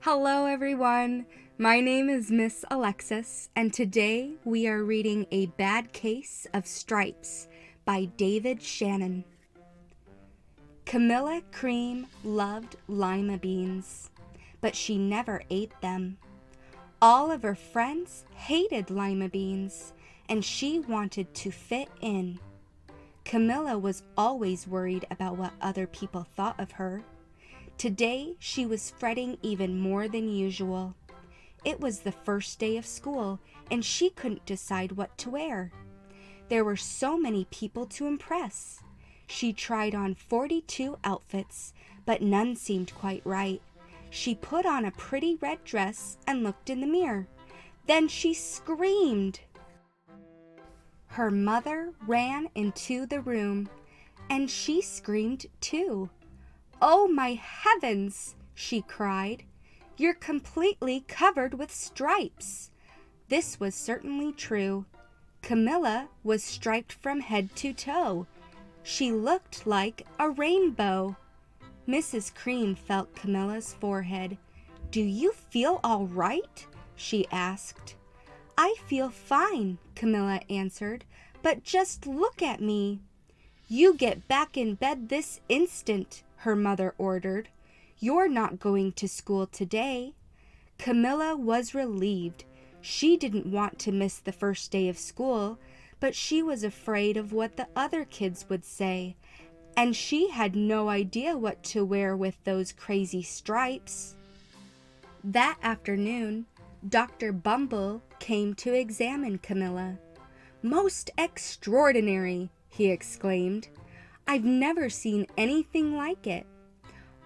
Hello everyone, my name is Miss Alexis, and today we are reading A Bad Case of Stripes by David Shannon. Camilla Cream loved lima beans, but she never ate them. All of her friends hated lima beans, and she wanted to fit in. Camilla was always worried about what other people thought of her. Today, she was fretting even more than usual. It was the first day of school, and she couldn't decide what to wear. There were so many people to impress. She tried on 42 outfits, but none seemed quite right. She put on a pretty red dress and looked in the mirror. Then she screamed. Her mother ran into the room, and she screamed too. "Oh, my heavens!" she cried. "You're completely covered with stripes." This was certainly true. Camilla was striped from head to toe. She looked like a rainbow. Mrs. Cream felt Camilla's forehead. "Do you feel all right?" she asked. "I feel fine," Camilla answered, "but just look at me." "You get back in bed this instant," her mother ordered. "You're not going to school today." Camilla was relieved. She didn't want to miss the first day of school, but she was afraid of what the other kids would say, and she had no idea what to wear with those crazy stripes. That afternoon, Dr. Bumble came to examine Camilla. "Most extraordinary!" he exclaimed. "I've never seen anything like it.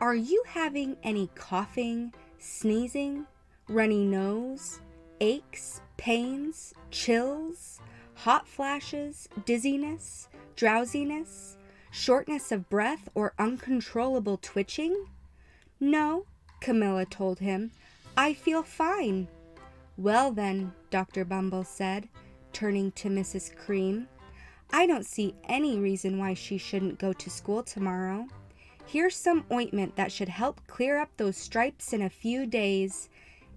Are you having any coughing, sneezing, runny nose, aches, pains, chills, hot flashes, dizziness, drowsiness, shortness of breath, or uncontrollable twitching?" "No," Camilla told him. "I feel fine." "Well then," Dr. Bumble said, turning to Mrs. Cream, "I don't see any reason why she shouldn't go to school tomorrow. Here's some ointment that should help clear up those stripes in a few days.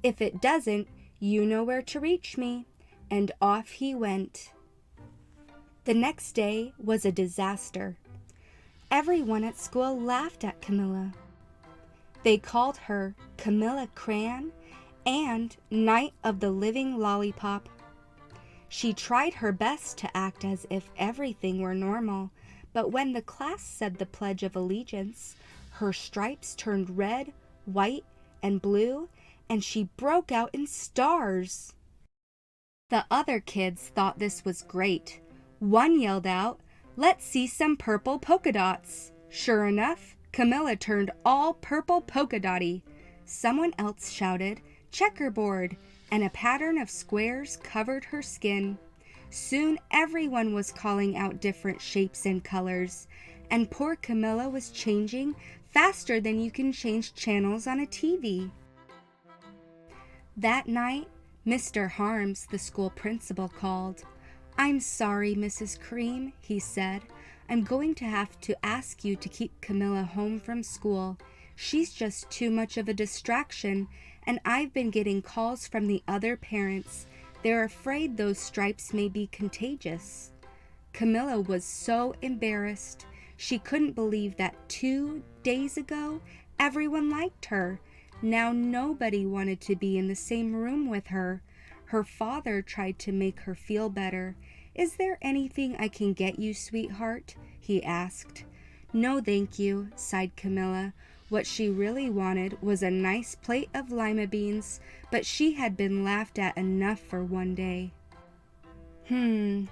If it doesn't, you know where to reach me." And off he went. The next day was a disaster. Everyone at school laughed at Camilla. They called her Camilla Cream and Night of the Living Lollipop. She tried her best to act as if everything were normal, but when the class said the Pledge of Allegiance, her stripes turned red, white, and blue, and she broke out in stars. The other kids thought this was great. One yelled out, "Let's see some purple polka dots." Sure enough, Camilla turned all purple polka dotty. Someone else shouted, "Checkerboard," and a pattern of squares covered her skin. Soon everyone was calling out different shapes and colors, and poor Camilla was changing faster than you can change channels on a TV. That night, Mr. Harms, the school principal, called. "I'm sorry, Mrs. Cream," he said. "I'm going to have to ask you to keep Camilla home from school. She's just too much of a distraction, and I've been getting calls from the other parents. They're afraid those stripes may be contagious." Camilla was so embarrassed. She couldn't believe that 2 days ago, everyone liked her. Now nobody wanted to be in the same room with her. Her father tried to make her feel better. "Is there anything I can get you, sweetheart?" he asked. "No, thank you," sighed Camilla. What she really wanted was a nice plate of lima beans, but she had been laughed at enough for one day.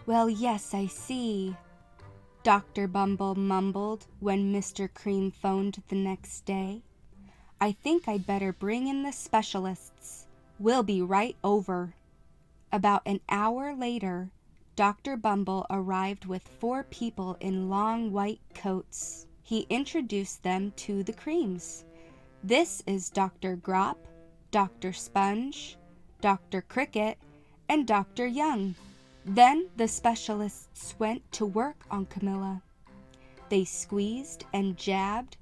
Well, yes, I see," Dr. Bumble mumbled when Mr. Cream phoned the next day. "I think I'd better bring in the specialists. We'll be right over." About an hour later, Dr. Bumble arrived with 4 people in long white coats. He introduced them to the Creams. "This is Dr. Grop, Dr. Sponge, Dr. Cricket, and Dr. Young." Then the specialists went to work on Camilla. They squeezed and jabbed,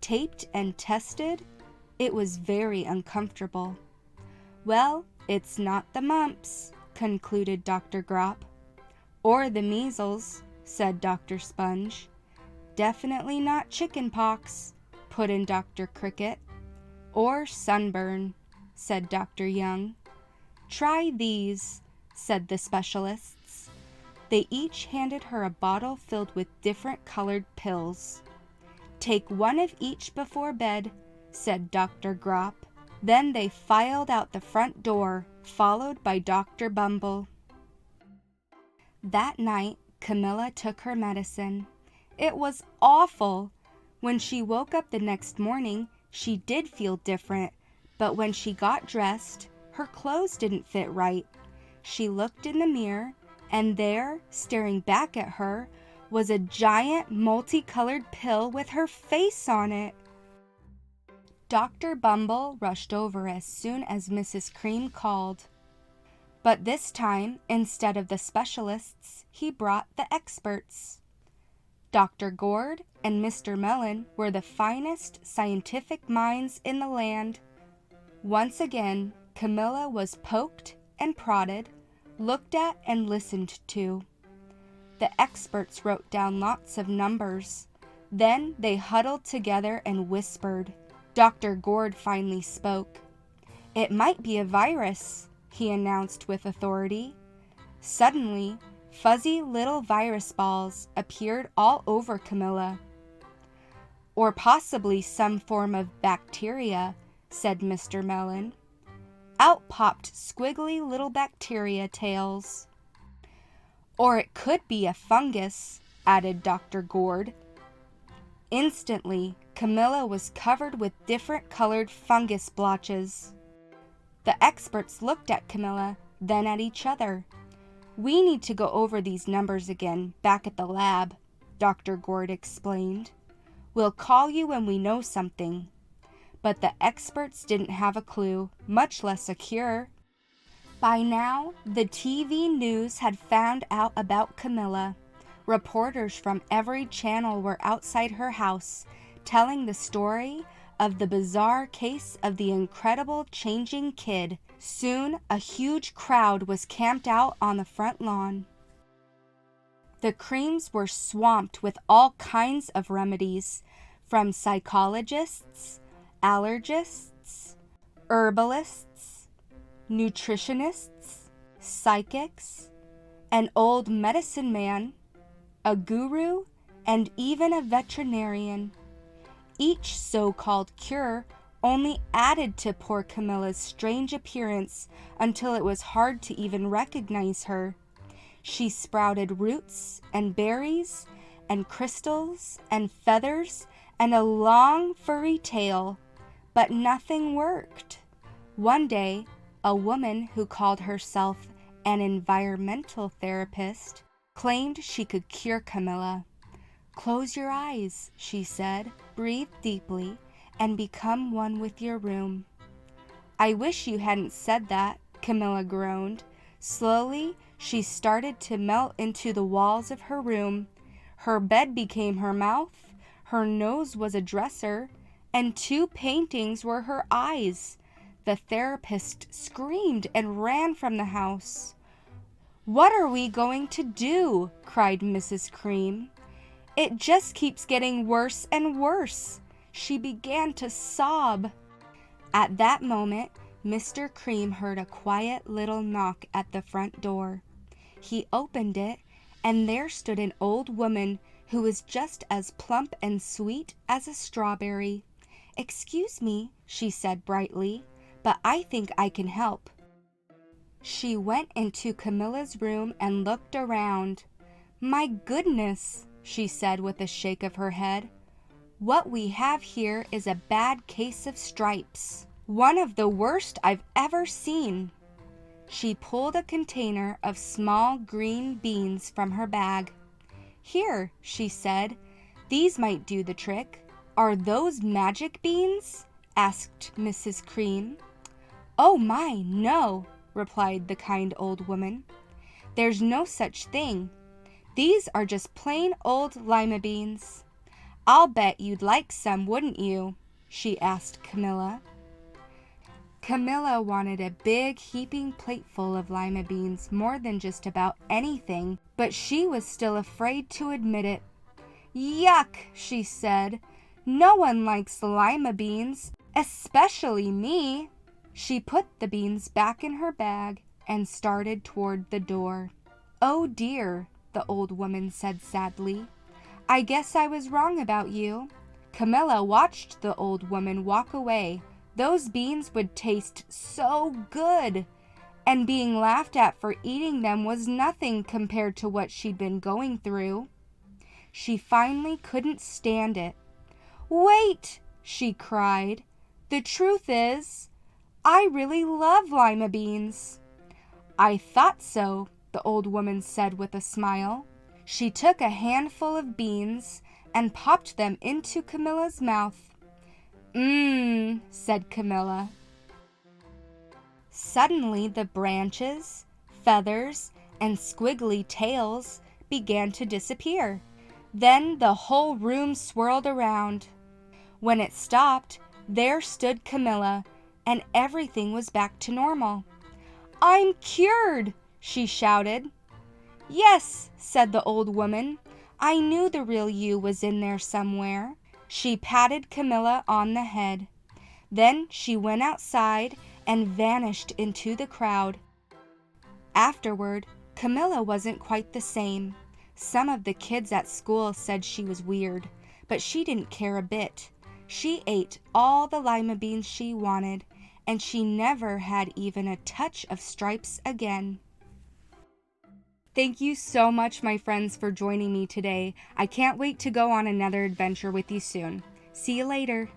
taped and tested. It was very uncomfortable. "Well, it's not the mumps," concluded Dr. Grop. "Or the measles," said Dr. Sponge. "Definitely not chicken pox," put in Dr. Cricket. "Or sunburn," said Dr. Young. "Try these," said the specialists. They each handed her a bottle filled with different colored pills. "Take one of each before bed," said Dr. Grop. Then they filed out the front door, followed by Dr. Bumble. That night, Camilla took her medicine. It was awful. When she woke up the next morning, she did feel different, but when she got dressed, her clothes didn't fit right. She looked in the mirror, and there, staring back at her, was a giant multicolored pill with her face on it. Dr. Bumble rushed over as soon as Mrs. Cream called. But this time, instead of the specialists, he brought the experts. Dr. Gourd and Mr. Mellon were the finest scientific minds in the land. Once again, Camilla was poked and prodded, looked at and listened to. The experts wrote down lots of numbers. Then they huddled together and whispered. Dr. Gourd finally spoke. "It might be a virus," he announced with authority. Suddenly, fuzzy little virus balls appeared all over Camilla. "Or possibly some form of bacteria," said Mr. Mellon. Out popped squiggly little bacteria tails. "Or it could be a fungus," added Dr. Gourd. Instantly, Camilla was covered with different colored fungus blotches. The experts looked at Camilla, then at each other. "We need to go over these numbers again, back at the lab," Dr. Gourd explained. "We'll call you when we know something." But the experts didn't have a clue, much less a cure. By now, the TV news had found out about Camilla. Reporters from every channel were outside her house, telling the story of the bizarre case of the incredible changing kid. Soon, a huge crowd was camped out on the front lawn. The Creams were swamped with all kinds of remedies, from psychologists, allergists, herbalists, nutritionists, psychics, an old medicine man, a guru, and even a veterinarian. Each so-called cure only added to poor Camilla's strange appearance until it was hard to even recognize her. She sprouted roots and berries and crystals and feathers and a long furry tail, but nothing worked. One day, a woman who called herself an environmental therapist claimed she could cure Camilla. "Close your eyes," she said, "breathe deeply, and become one with your room." "I wish you hadn't said that," Camilla groaned. Slowly, she started to melt into the walls of her room. Her bed became her mouth, her nose was a dresser, and 2 paintings were her eyes. The therapist screamed and ran from the house. "What are we going to do?" cried Mrs. Cream. "It just keeps getting worse and worse." She began to sob. At that moment, Mr. Cream heard a quiet little knock at the front door. He opened it, and there stood an old woman who was just as plump and sweet as a strawberry. "Excuse me," she said brightly, "but I think I can help." She went into Camilla's room and looked around. "My goodness," she said with a shake of her head. "What we have here is a bad case of stripes. One of the worst I've ever seen." She pulled a container of small green beans from her bag. "Here," she said, "these might do the trick." "Are those magic beans?" asked Mrs. Cream. "Oh my, no," replied the kind old woman. "There's no such thing. These are just plain old lima beans. I'll bet you'd like some, wouldn't you?" she asked Camilla. Camilla wanted a big heaping plateful of lima beans more than just about anything, but she was still afraid to admit it. "Yuck," she said. "No one likes lima beans, especially me." She put the beans back in her bag and started toward the door. "Oh dear," the old woman said sadly. "I guess I was wrong about you." Camilla watched the old woman walk away. Those beans would taste so good, and being laughed at for eating them was nothing compared to what she'd been going through. She finally couldn't stand it. "Wait!" she cried. "The truth is, I really love lima beans." "I thought so," the old woman said with a smile. She took a handful of beans and popped them into Camilla's mouth. "Mmm," said Camilla. Suddenly the branches, feathers, and squiggly tails began to disappear. Then the whole room swirled around. When it stopped, there stood Camilla, and everything was back to normal. "I'm cured!" she shouted. "Yes," said the old woman. "I knew the real you was in there somewhere." She patted Camilla on the head. Then she went outside and vanished into the crowd. Afterward, Camilla wasn't quite the same. Some of the kids at school said she was weird, but she didn't care a bit. She ate all the lima beans she wanted, and she never had even a touch of stripes again. Thank you so much, my friends, for joining me today. I can't wait to go on another adventure with you soon. See you later.